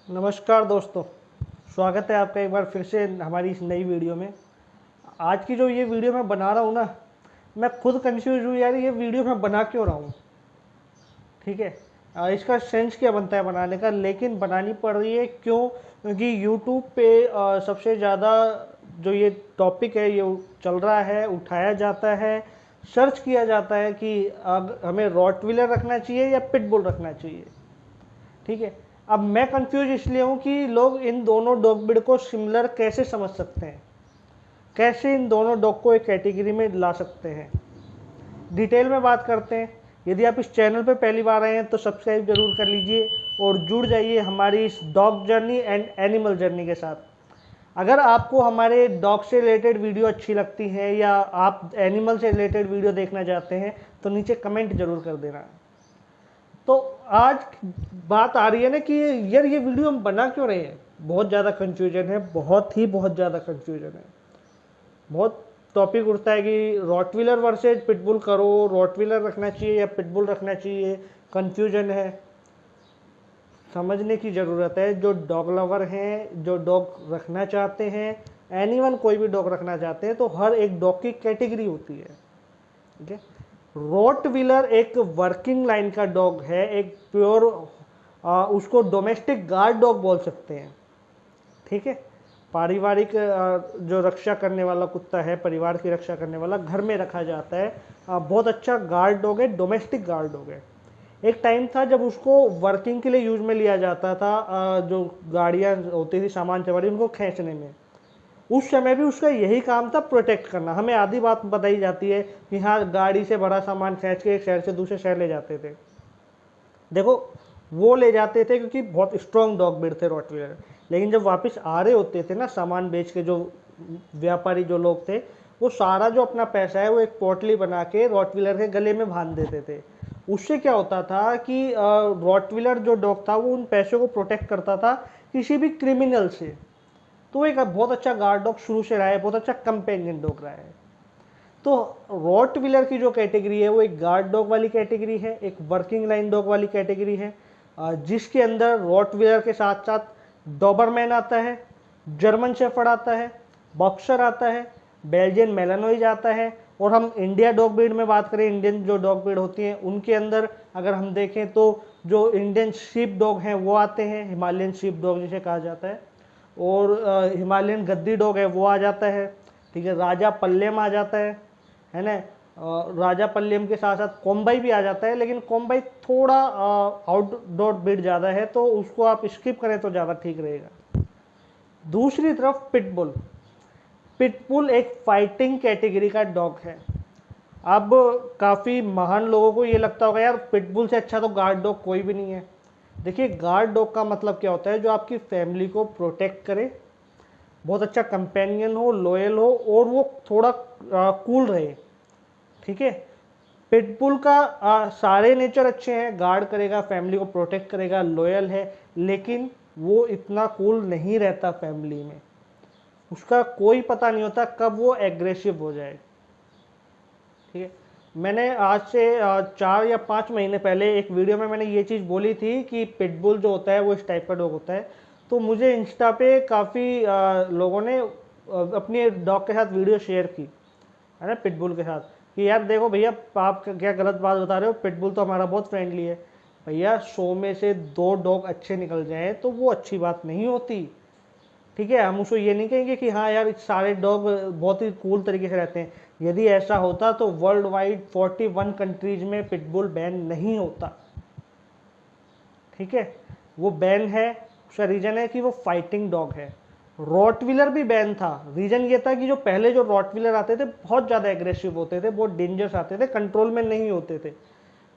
नमस्कार दोस्तों, स्वागत है आपका एक बार फिर से हमारी इस नई वीडियो में। आज की जो ये वीडियो मैं बना रहा हूँ ना, मैं खुद कंफ्यूज हूँ यार, ये वीडियो मैं बना क्यों रहा हूँ। ठीक है, इसका सेंस क्या बनता है बनाने का, लेकिन बनानी पड़ रही है क्यों? क्योंकि यूट्यूब पे सबसे ज़्यादा जो ये टॉपिक है ये चल रहा है, उठाया जाता है, सर्च किया जाता है कि हमें रॉटविलर रखना चाहिए या पिटबुल रखना चाहिए। ठीक है, अब मैं कंफ्यूज इसलिए हूँ कि लोग इन दोनों डॉग ब्रीड को सिमिलर कैसे समझ सकते हैं, कैसे इन दोनों डॉग को एक कैटेगरी में ला सकते हैं। डिटेल में बात करते हैं। यदि आप इस चैनल पर पहली बार आए हैं तो सब्सक्राइब जरूर कर लीजिए और जुड़ जाइए हमारी इस dog journey and animal journey के साथ। अगर आपको हमारे डॉग से रिलेटेड वीडियो अच्छी लगती है या आप एनिमल से रिलेटेड वीडियो देखना चाहते हैं तो नीचे कमेंट जरूर कर देना। तो आज बात आ रही है ना कि यार ये वीडियो हम बना क्यों रहे हैं। बहुत ज़्यादा कंफ्यूजन है, बहुत ज़्यादा कंफ्यूजन है। बहुत टॉपिक उठता है कि रॉटविलर वर्सेज पिटबुल करो, रॉटविलर रखना चाहिए या पिटबुल रखना चाहिए। कंफ्यूजन है, समझने की ज़रूरत है। जो डॉग लवर हैं, जो डॉग रखना चाहते हैं, एनीवन कोई भी डॉग रखना चाहते हैं, तो हर एक डॉग की कैटेगरी होती है। ठीक है, रॉटविलर एक वर्किंग लाइन का डॉग है, एक प्योर उसको डोमेस्टिक गार्ड डॉग बोल सकते हैं। ठीक है, पारिवारिक जो रक्षा करने वाला कुत्ता है, परिवार की रक्षा करने वाला, घर में रखा जाता है। बहुत अच्छा गार्ड डॉग है, डोमेस्टिक गार्ड डॉग है। एक टाइम था जब उसको वर्किंग के लिए यूज में लिया जाता था, जो गाड़ियाँ होती थी सामान चवारी उनको खींचने में। उस समय भी उसका यही काम था, प्रोटेक्ट करना। हमें आधी बात बताई जाती है कि हाँ, गाड़ी से बड़ा सामान खींच के एक शहर से दूसरे शहर ले जाते थे। देखो, वो ले जाते थे क्योंकि बहुत स्ट्रॉन्ग डॉग ब्रीड थे रॉटविलर। लेकिन जब वापस आ रहे होते थे ना सामान बेच के, जो व्यापारी जो लोग थे, वो सारा जो अपना पैसा है वो एक पोटली बना के रॉटविलर के गले में बांध देते थे। उससे क्या होता था कि रॉटविलर जो डॉग था वो उन पैसों को प्रोटेक्ट करता था किसी भी क्रिमिनल से। तो एक बहुत अच्छा गार्ड डॉग शुरू से रहा है, बहुत अच्छा कंपेनियन डॉग रहा है। तो रॉटविलर की जो कैटेगरी है वो एक गार्ड डॉग वाली कैटेगरी है, एक वर्किंग लाइन डॉग वाली कैटेगरी है, जिसके अंदर रॉटविलर के साथ साथ डॉबरमैन आता है, जर्मन शेफर्ड आता है, बॉक्सर आता है, बेल्जियन मेलानोइज आता है। और हम इंडिया डॉग ब्रीड में बात करें, इंडियन जो डॉग ब्रीड होती हैं उनके अंदर अगर हम देखें तो जो इंडियन शीप डॉग हैं वो आते हैं, हिमालयन शीप डॉग जिसे कहा जाता है, और हिमालयन गद्दी डॉग है वो आ जाता है। ठीक है, राजा पल्लेम आ जाता है ना। राजा पल्लेम के साथ साथ कोम्बाई भी आ जाता है, लेकिन कोम्बाई थोड़ा आउटडोर ब्रीड ज़्यादा है तो उसको आप स्किप करें तो ज़्यादा ठीक रहेगा। दूसरी तरफ पिटबुल। पिटबुल एक फाइटिंग कैटेगरी का डॉग है। अब काफ़ी महान लोगों को ये लगता होगा यार पिटबुल से अच्छा तो गार्ड डॉग कोई भी नहीं है। देखिए, गार्ड डॉग का मतलब क्या होता है, जो आपकी फैमिली को प्रोटेक्ट करे, बहुत अच्छा कंपेनियन हो, लॉयल हो और वो थोड़ा कूल रहे। ठीक है, पिटबुल का सारे नेचर अच्छे हैं, गार्ड करेगा, फैमिली को प्रोटेक्ट करेगा, लॉयल है, लेकिन वो इतना कूल नहीं रहता फैमिली में। उसका कोई पता नहीं होता कब वो एग्रेसिव हो जाए। ठीक है, मैंने आज से 4 या 5 महीने पहले एक वीडियो में मैंने ये चीज़ बोली थी कि पिटबुल जो होता है वो इस टाइप का डॉग होता है। तो मुझे इंस्टा पे काफ़ी लोगों ने अपनी डॉग के साथ वीडियो शेयर की है ना, पिटबुल के साथ, कि यार देखो भैया आप क्या गलत बात बता रहे हो, पिटबुल तो हमारा बहुत फ्रेंडली है। भैया 100 में से 2 डॉग अच्छे निकल जाएँ तो वो अच्छी बात नहीं होती। ठीक है, हम उसको ये नहीं कहेंगे कि हाँ यार सारे डॉग बहुत ही कूल तरीके से रहते हैं। यदि ऐसा होता तो वर्ल्ड वाइड 41 कंट्रीज में पिटबुल बैन नहीं होता। ठीक है, वो बैन है, उसका रीज़न है कि वो फाइटिंग डॉग है। रॉटविलर भी बैन था, रीज़न ये था कि जो पहले जो रॉटविलर आते थे बहुत ज़्यादा एग्रेसिव होते थे, बहुत डेंजरस आते थे, कंट्रोल में नहीं होते थे।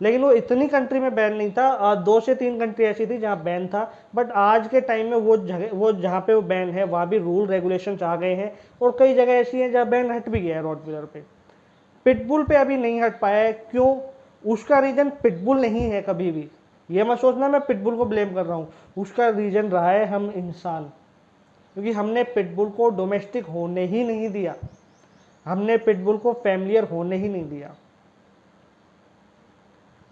लेकिन वो इतनी कंट्री में बैन नहीं था, 2 से 3 कंट्री ऐसी थी जहाँ बैन था। बट आज के टाइम में वो जहाँ पे वो बैन है वहाँ भी रूल रेगुलेशंस आ गए हैं, और कई जगह ऐसी हैं जहाँ बैन हट भी गया है रॉटविलर पे। पिटबुल पे अभी नहीं हट पाया है, क्यों? उसका रीज़न पिटबुल नहीं है कभी भी। ये मत सोचना मैं पिटबुल को ब्लेम कर रहा हूँ, उसका रीज़न रहा है हम इंसान, क्योंकि हमने पिटबुल को डोमेस्टिक होने ही नहीं दिया, हमने पिटबुल को फैमिलियर होने ही नहीं दिया।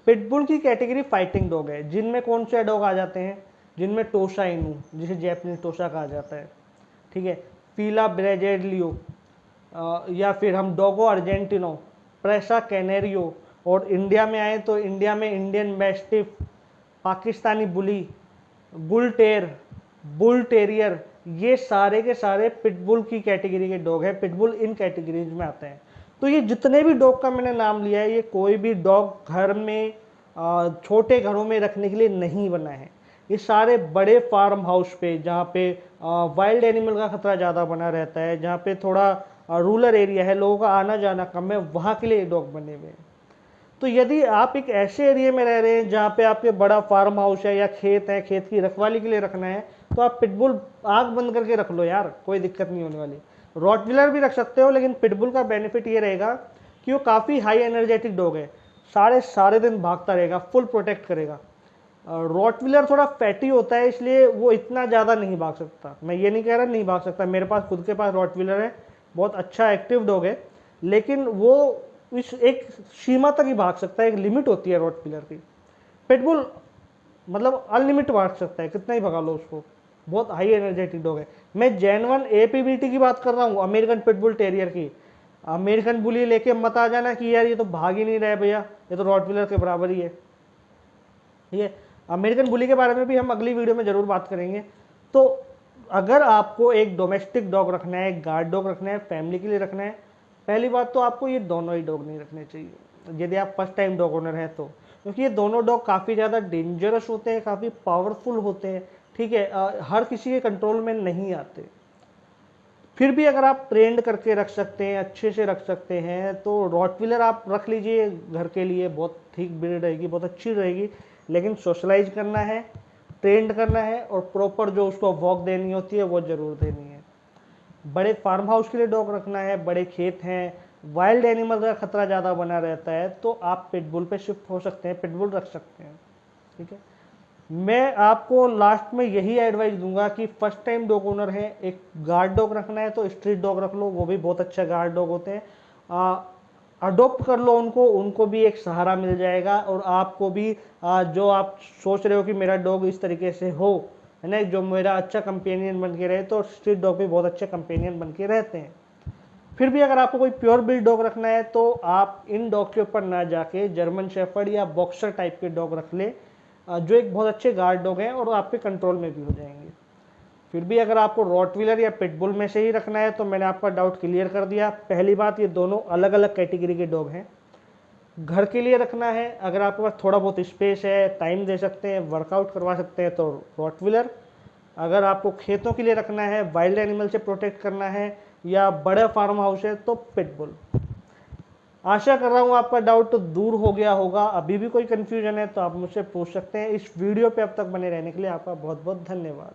पिटबुल की कैटेगरी फाइटिंग डॉग है, जिनमें कौन से डॉग आ जाते हैं? जिनमें टोशा इनू, जिसे जैपनीज टोशा कहा जाता है, ठीक है, फीला ब्रेजेलियो, या फिर हम डोगो अर्जेंटिनो, प्रेसा कैनेरियो, और इंडिया में आए तो इंडिया में इंडियन मैस्टिफ, पाकिस्तानी बुली, बुल टेरियर, ये सारे के सारे पिटबुल की कैटेगरी के डॉग हैं। पिटबुल इन कैटेगरीज में आते हैं। तो ये जितने भी डॉग का मैंने नाम लिया है, ये कोई भी डॉग घर में छोटे घरों में रखने के लिए नहीं बना है। ये सारे बड़े फार्म हाउस पे, जहाँ पे वाइल्ड एनिमल का खतरा ज़्यादा बना रहता है, जहाँ पे थोड़ा रूरल एरिया है, लोगों का आना जाना कम है, वहाँ के लिए डॉग बने हुए हैं। तो यदि आप एक ऐसे एरिया में रह रहे हैं जहाँ पे आपके बड़ा फार्म हाउस है या खेत है, खेत की रखवाली के लिए रखना है, तो आप पिटबुल आँख बंद करके रख लो यार, कोई दिक्कत नहीं होने वाली। रॉटविलर भी रख सकते हो, लेकिन पिटबुल का बेनिफिट ये रहेगा कि वो काफ़ी हाई एनर्जेटिक डॉग है, सारे दिन भागता रहेगा, फुल प्रोटेक्ट करेगा। रॉटविलर थोड़ा फैटी होता है, इसलिए वो इतना ज़्यादा नहीं भाग सकता। मैं ये नहीं कह रहा नहीं भाग सकता, मेरे पास खुद के पास रॉटविलर है, बहुत अच्छा एक्टिव डॉग है, लेकिन वो इस एक सीमा तक ही भाग सकता है, एक लिमिट होती है रॉटविलर की। पिटबुल मतलब अनलिमिट भाग सकता है, कितना ही भगा लो उसको, बहुत हाई एनर्जेटिक डॉग है। मैं जेनवन APBT की बात कर रहा हूँ, अमेरिकन पिटबुल टेरियर की। अमेरिकन बुली लेके मत आ जाना कि यार ये तो भाग ही नहीं रहे भैया, ये तो रॉटविलर के बराबर ही है। ठीक है, अमेरिकन बुली के बारे में भी हम अगली वीडियो में ज़रूर बात करेंगे। तो अगर आपको एक डोमेस्टिक डॉग रखना है, एक गार्ड डॉग रखना है, फैमिली के लिए रखना है, पहली बात तो आपको ये दोनों ही डॉग नहीं रखने चाहिए यदि आप फर्स्ट टाइम डॉग ओनर हैं तो, क्योंकि ये दोनों डॉग काफ़ी ज़्यादा डेंजरस होते हैं, काफ़ी पावरफुल होते हैं। ठीक है, हर किसी के कंट्रोल में नहीं आते। फिर भी अगर आप ट्रेंड करके रख सकते हैं, अच्छे से रख सकते हैं, तो रॉटविलर आप रख लीजिए घर के लिए, बहुत ठीक ब्रीड रहेगी, बहुत अच्छी रहेगी। लेकिन सोशलाइज करना है, ट्रेंड करना है, और प्रॉपर जो उसको वॉक देनी होती है वो ज़रूर देनी है। बड़े फार्म हाउस के लिए डॉग रखना है, बड़े खेत हैं, वाइल्ड एनिमल का खतरा ज़्यादा बना रहता है, तो आप पिटबुल पे शिफ्ट हो सकते हैं, पिटबुल रख सकते हैं। ठीक है, मैं आपको लास्ट में यही एडवाइस दूंगा कि फर्स्ट टाइम डॉग ओनर है, एक गार्ड डॉग रखना है तो स्ट्रीट डॉग रख लो, वो भी बहुत अच्छा गार्ड डॉग होते हैं। अडोप्ट कर लो उनको, उनको भी एक सहारा मिल जाएगा, और आपको भी जो आप सोच रहे हो कि मेरा डॉग इस तरीके से हो, है ना, जो मेरा अच्छा कंपेनियन बन के रहे, तो स्ट्रीट डॉग भी बहुत अच्छे कंपेनियन बन के रहते हैं। फिर भी अगर आपको कोई प्योर ब्रीड डॉग रखना है तो आप इन डॉग के ऊपर ना जाके जर्मन शेफर्ड या बॉक्सर टाइप के डॉग रख ले, जो एक बहुत अच्छे गार्ड डॉग हैं और आपके कंट्रोल में भी हो जाएंगे। फिर भी अगर आपको रॉटविलर या पिटबुल में से ही रखना है तो मैंने आपका डाउट क्लियर कर दिया। पहली बात, ये दोनों अलग अलग कैटेगरी के डॉग हैं। घर के लिए रखना है, अगर आपके पास थोड़ा बहुत स्पेस है, टाइम दे सकते हैं, वर्कआउट करवा सकते हैं, तो रॉटविलर। अगर आपको खेतों के लिए रखना है, वाइल्ड एनिमल से प्रोटेक्ट करना है, या बड़ा फार्म हाउस है, तो पिटबुल। आशा कर रहा हूँ आपका डाउट दूर हो गया होगा। अभी भी कोई कन्फ्यूजन है तो आप मुझसे पूछ सकते हैं। इस वीडियो पे अब तक बने रहने के लिए आपका बहुत बहुत धन्यवाद।